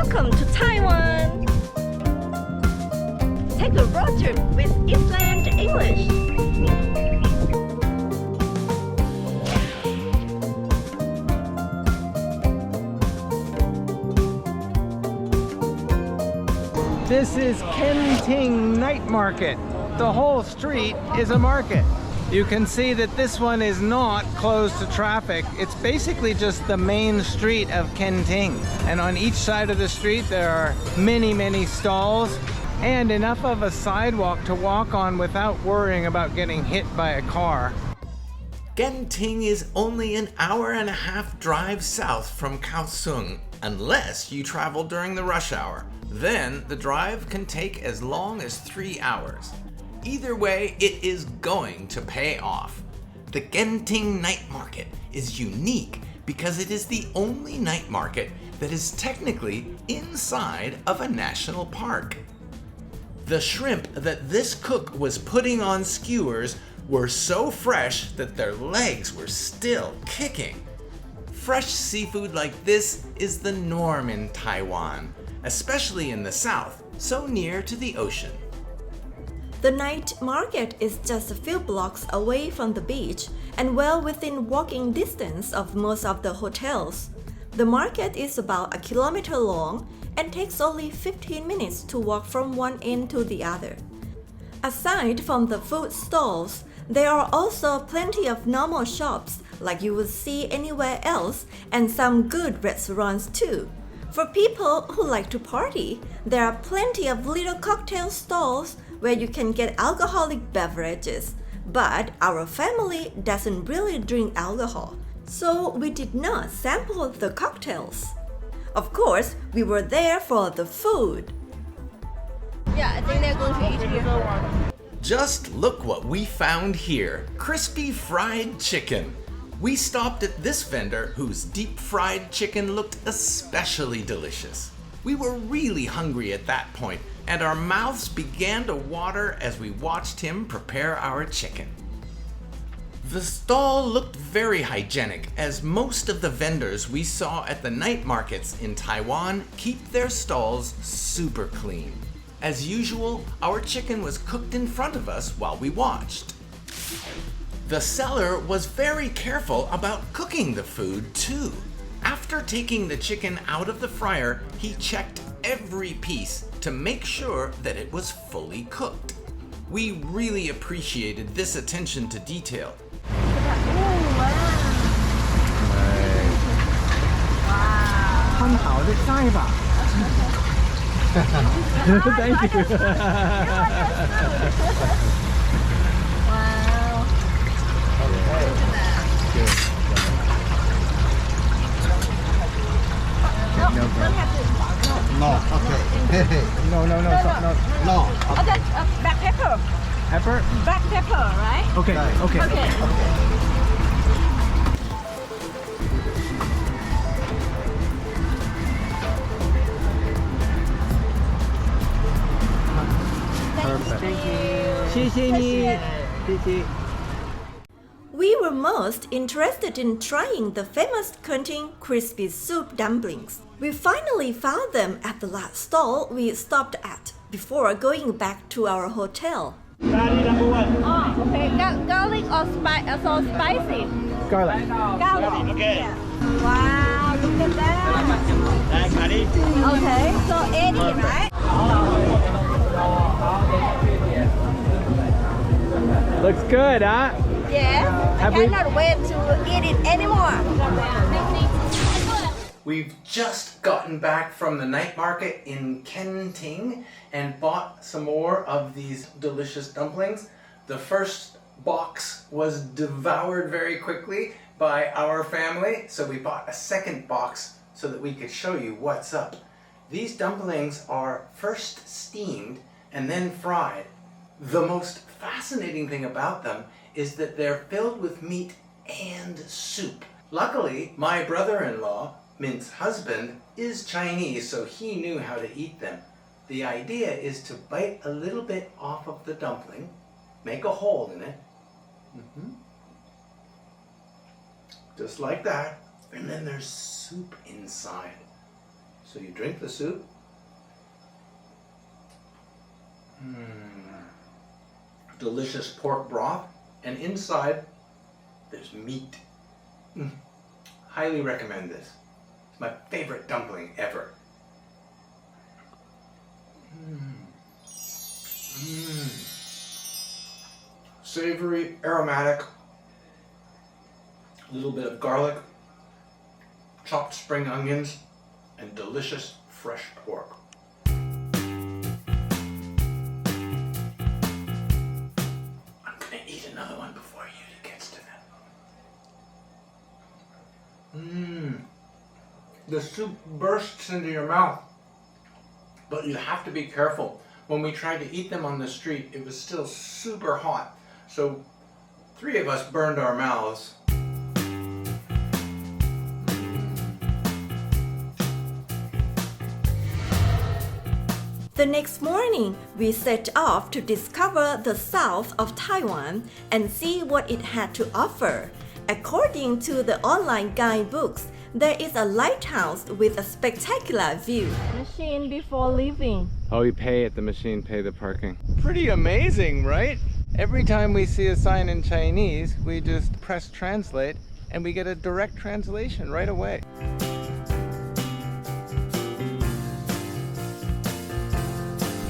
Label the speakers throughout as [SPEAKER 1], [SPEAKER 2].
[SPEAKER 1] Welcome to Taiwan! Take a road trip with Eastland English.
[SPEAKER 2] This is Kaohsiung Night Market. The whole street is a market. You can see that this one is not closed to traffic. It's basically just the main street of Kaohsiung. And on each side of the street there are many stalls and enough of a sidewalk to walk on without worrying about getting hit by a car.
[SPEAKER 3] Kaohsiung is only an hour-and-a-half drive south from Kaohsiung, unless you travel during the rush hour. Then the drive can take as long as 3 hours. Either way, it is going to pay off. The Kaohsiung Night Market is unique because it is the only night market that is technically inside of a national park. The shrimp that this cook was putting on skewers were so fresh that their legs were still kicking. Fresh seafood like this is the norm in Taiwan, especially in the south, so near to the ocean.
[SPEAKER 1] The night market is just a few blocks away from the beach and well within walking distance of most of the hotels. The market is about 1 kilometer long and takes only 15 minutes to walk from one end to the other. Aside from the food stalls, there are also plenty of normal shops like you would see anywhere else and some good restaurants too. For people who like to party, there are plenty of little cocktail stalls where you can get alcoholic beverages, but our family doesn't really drink alcohol, so we did not sample the cocktails. Of course, we were there for the food.
[SPEAKER 4] Yeah, I think they're going to eat here.
[SPEAKER 3] Just look what we found here, crispy fried chicken. We stopped at this vendor whose deep fried chicken looked especially delicious. We were really hungry at that point, and our mouths began to water as we watched him prepare our chicken. The stall looked very hygienic, as most of the vendors we saw at the night markets in Taiwan keep their stalls super clean. As usual, our chicken was cooked in front of us while we watched. The seller was very careful about cooking the food too. After taking the chicken out of the fryer, he checked every piece to make sure that it was fully cooked. We really appreciated this attention to detail.
[SPEAKER 2] Thank you.
[SPEAKER 5] No, okay.
[SPEAKER 2] No.
[SPEAKER 4] Oh, that's black pepper.
[SPEAKER 2] Pepper?
[SPEAKER 4] Black pepper, right?
[SPEAKER 2] Okay.
[SPEAKER 1] We were most interested in trying the famous Kaohsiung crispy soup dumplings. We finally found them at the last stall we stopped at before going back to our hotel.
[SPEAKER 4] Oh, okay. Garlic or so spicy?
[SPEAKER 2] Garlic.
[SPEAKER 4] Garlic.
[SPEAKER 5] Okay.
[SPEAKER 4] Yeah. Wow, look at that. Okay, so 80, right?
[SPEAKER 2] Looks good, huh?
[SPEAKER 4] Yes. I cannot wait to eat it anymore.
[SPEAKER 3] We've just gotten back from the night market in Kaohsiung and bought some more of these delicious dumplings. The first box was devoured very quickly by our family, so we bought a second box so that we could show you what's up. These dumplings are first steamed and then fried. The most fascinating thing about them is that they're filled with meat and soup. Luckily, my brother-in-law, Mint's husband, is Chinese, so he knew how to eat them. The idea is to bite a little bit off of the dumpling, make a hole in it, just like that, and then there's soup inside. So So you drink the soup. Delicious pork broth, and inside there's meat. Highly recommend this. It's my favorite dumpling ever. Savory, aromatic, a little bit of garlic, chopped spring onions, and delicious fresh pork. I'm gonna eat another one before Yuta gets to them. The soup bursts into your mouth, but you have to be careful. When we tried to eat them on the street, it was still super hot, so 3 of us burned our mouths.
[SPEAKER 1] The next morning, we set off to discover the south of Taiwan and see what it had to offer. According to the online guidebooks, there is a lighthouse with a spectacular view.
[SPEAKER 4] Machine before leaving.
[SPEAKER 2] Oh, you pay at the machine, pay the parking. Pretty amazing, right? Every time we see a sign in Chinese, we just press translate and we get a direct translation right away.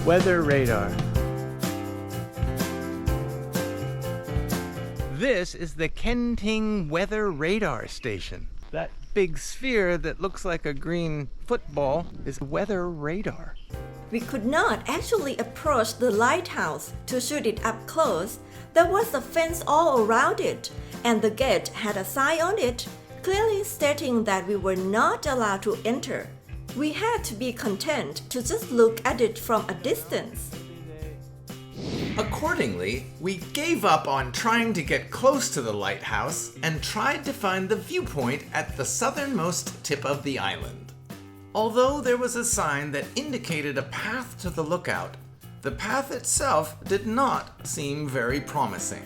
[SPEAKER 2] Weather radar. This is the Kenting Weather Radar Station. That big sphere that looks like a green football is weather radar.
[SPEAKER 1] We could not actually approach the lighthouse to shoot it up close. There was a fence all around it, and the gate had a sign on it, clearly stating that we were not allowed to enter. We had to be content to just look at it from a distance.
[SPEAKER 3] Accordingly, we gave up on trying to get close to the lighthouse and tried to find the viewpoint at the southernmost tip of the island. Although there was a sign that indicated a path to the lookout, the path itself did not seem very promising.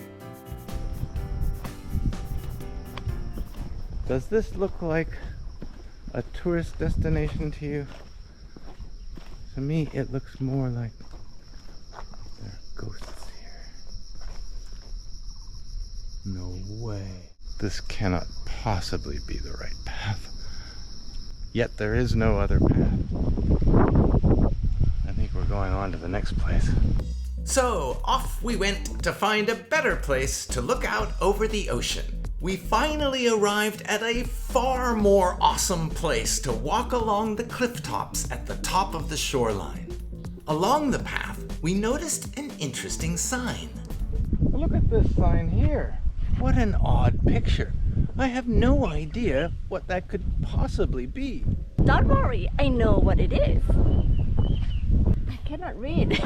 [SPEAKER 2] Does this look like a tourist destination to you? To me, it looks more like there are ghosts here. No way. This cannot possibly be the right path. Yet there is no other path. I think we're going on to the next place.
[SPEAKER 3] So off we went to find a better place to look out over the ocean. We finally arrived at a far more awesome place to walk along the cliff tops at the top of the shoreline. Along the path, we noticed an interesting sign.
[SPEAKER 2] Look at this sign here. What an odd picture. I have no idea what that could possibly be.
[SPEAKER 4] Don't worry, I know what it is. I cannot read.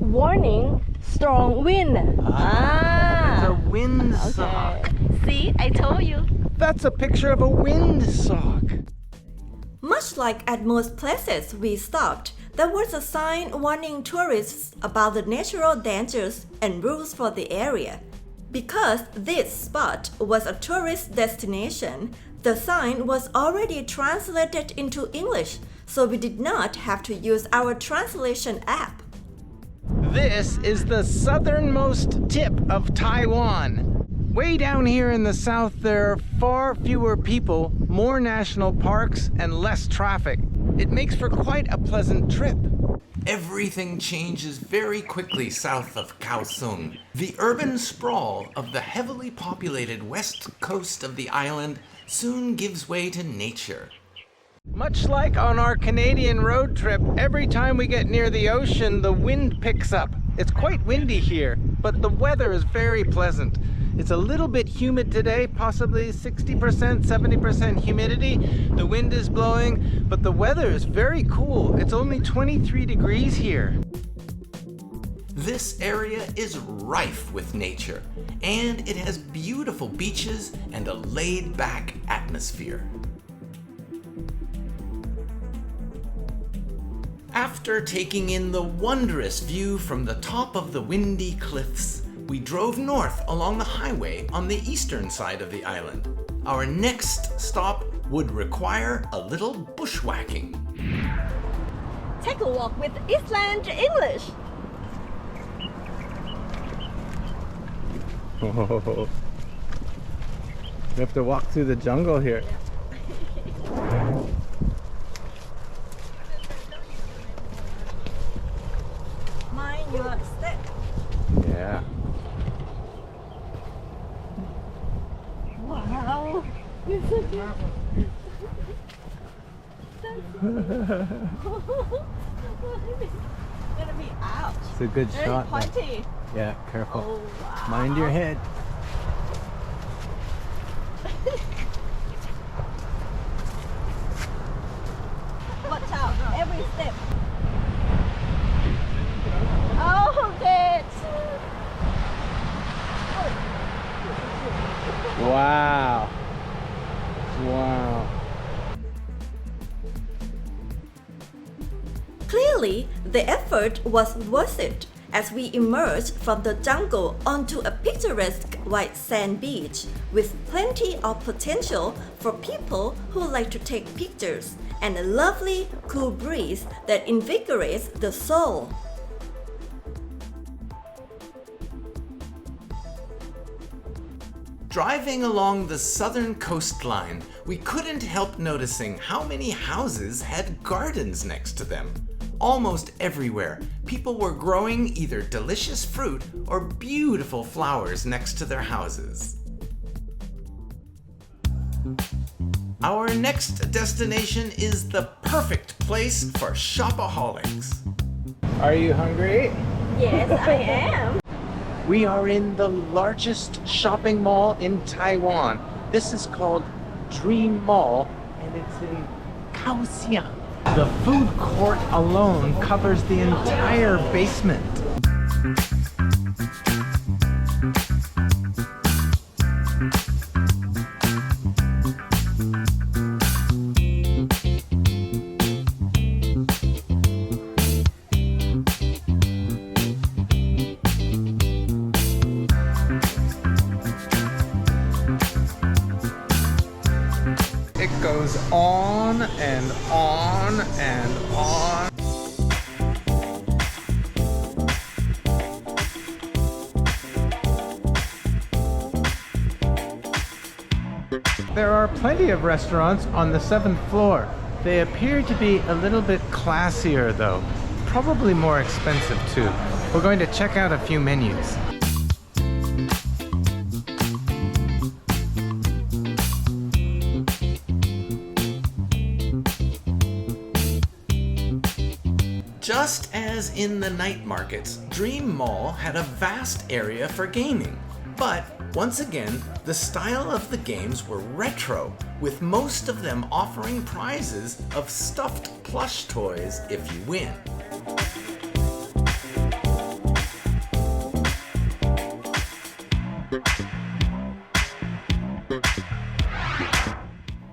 [SPEAKER 4] Warning, strong wind.
[SPEAKER 2] It's a windsock.
[SPEAKER 4] See, I told you.
[SPEAKER 2] That's a picture of a windsock.
[SPEAKER 1] Much like at most places we stopped, there was a sign warning tourists about the natural dangers and rules for the area. Because this spot was a tourist destination, the sign was already translated into English, so we did not have to use our translation app.
[SPEAKER 2] This is the southernmost tip of Taiwan. Way down here in the south, there are far fewer people, more national parks, and less traffic. It makes for quite a pleasant trip.
[SPEAKER 3] Everything changes very quickly south of Kaohsiung. The urban sprawl of the heavily populated west coast of the island soon gives way to nature.
[SPEAKER 2] Much like on our Canadian road trip, every time we get near the ocean, the wind picks up. It's quite windy here, but the weather is very pleasant. It's a little bit humid today, possibly 60%, 70% humidity. The wind is blowing, but the weather is very cool. It's only 23 degrees here.
[SPEAKER 3] This area is rife with nature, and it has beautiful beaches and a laid-back atmosphere. After taking in the wondrous view from the top of the windy cliffs, we drove north along the highway on the eastern side of the island. Our next stop would require a little bushwhacking.
[SPEAKER 4] Take a walk with Eastland English.
[SPEAKER 2] Oh. We have to walk through the jungle here.
[SPEAKER 4] Mind your step.
[SPEAKER 2] Yeah.
[SPEAKER 4] Wow. Gonna be ouch.
[SPEAKER 2] It's a good
[SPEAKER 4] Very
[SPEAKER 2] shot. though.
[SPEAKER 4] pointy.
[SPEAKER 2] Yeah, careful.
[SPEAKER 4] Oh wow.
[SPEAKER 2] Mind your head.
[SPEAKER 4] Watch out, every step. Oh, good.
[SPEAKER 2] Wow. Wow.
[SPEAKER 1] Clearly, the effort was worth it as we emerged from the jungle onto a picturesque white sand beach with plenty of potential for people who like to take pictures and a lovely, cool breeze that invigorates the soul.
[SPEAKER 3] Driving along the southern coastline, we couldn't help noticing how many houses had gardens next to them. Almost everywhere, people were growing either delicious fruit or beautiful flowers next to their houses. Our next destination is the perfect place for shopaholics.
[SPEAKER 2] Are you hungry?
[SPEAKER 4] Yes, I am.
[SPEAKER 2] We are in the largest shopping mall in Taiwan. This is called DreammAll, and it's in Kaohsiung. The food court alone covers the entire basement. It goes on and on and on. There are plenty of restaurants on the 7th floor. They appear to be a little bit classier though, probably more expensive too. We're going to check out a few menus.
[SPEAKER 3] Just as in the night markets, DreammAll had a vast area for gaming. But once again, the style of the games were retro, with most of them offering prizes of stuffed plush toys if you win.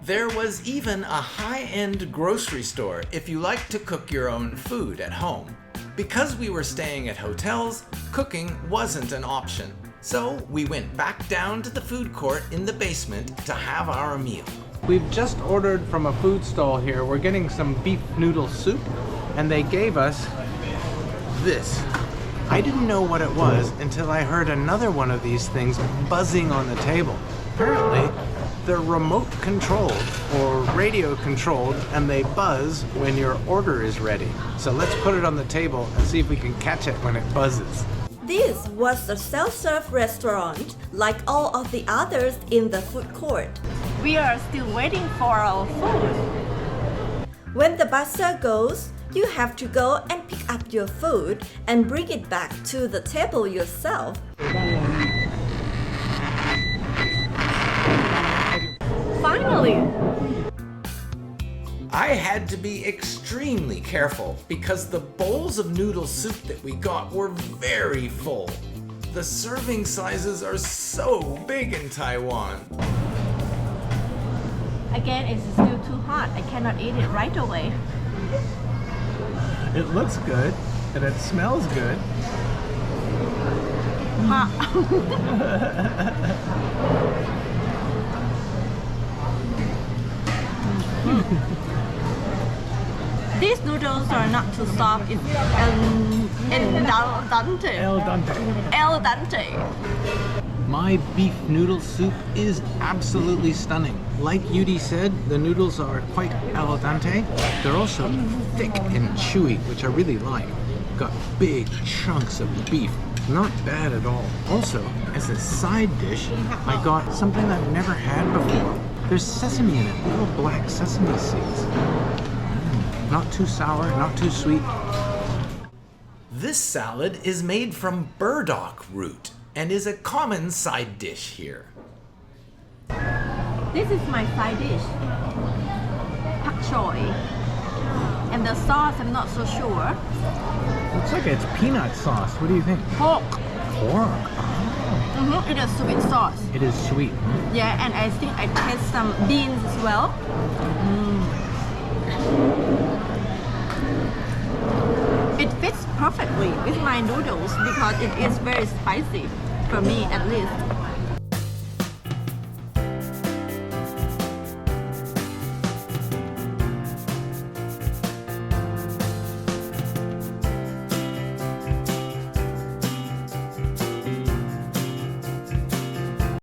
[SPEAKER 3] There was even a high-end grocery store if you like to cook your own food at home. Because we were staying at hotels, cooking wasn't an option. So we went back down to the food court in the basement to have our meal.
[SPEAKER 2] We've just ordered from a food stall here. We're getting some beef noodle soup, and they gave us this. I didn't know what it was until I heard another one of these things buzzing on the table. Apparently, they're remote controlled or radio controlled, and they buzz when your order is ready. So let's put it on the table and see if we can catch it when it buzzes.
[SPEAKER 1] This was a self-serve restaurant like all of the others in the food court.
[SPEAKER 4] We are still waiting for our food.
[SPEAKER 1] When the buzzer goes, you have to go and pick up your food and bring it back to the table yourself.
[SPEAKER 4] Finally!
[SPEAKER 3] I had to be extremely careful because the bowls of noodle soup that we got were very full. The serving sizes are so big in Taiwan.
[SPEAKER 4] Again, it's still too hot. I cannot eat it right away.
[SPEAKER 2] It looks good, and it smells good.
[SPEAKER 1] These noodles are not too soft. It's dante.
[SPEAKER 2] El dente.
[SPEAKER 1] El dante.
[SPEAKER 2] My beef noodle soup is absolutely stunning. Like Yudi said, the noodles are quite al dente. They're also thick and chewy, which I really like. Got big chunks of beef. Not bad at all. Also, as a side dish, I got something I've never had before. There's sesame in it, little black sesame seeds. Not too sour, not too sweet.
[SPEAKER 3] This salad is made from burdock root and is a common side dish here.
[SPEAKER 1] This is my side dish. Pak choy. And the sauce, I'm not so sure.
[SPEAKER 2] Looks like it's peanut sauce. What do you think?
[SPEAKER 1] Pork.
[SPEAKER 2] Pork.
[SPEAKER 1] It is sweet sauce.
[SPEAKER 2] It is sweet.
[SPEAKER 1] Yeah, and I think I taste some beans as well. It fits perfectly with my noodles because it is very spicy, for me at least.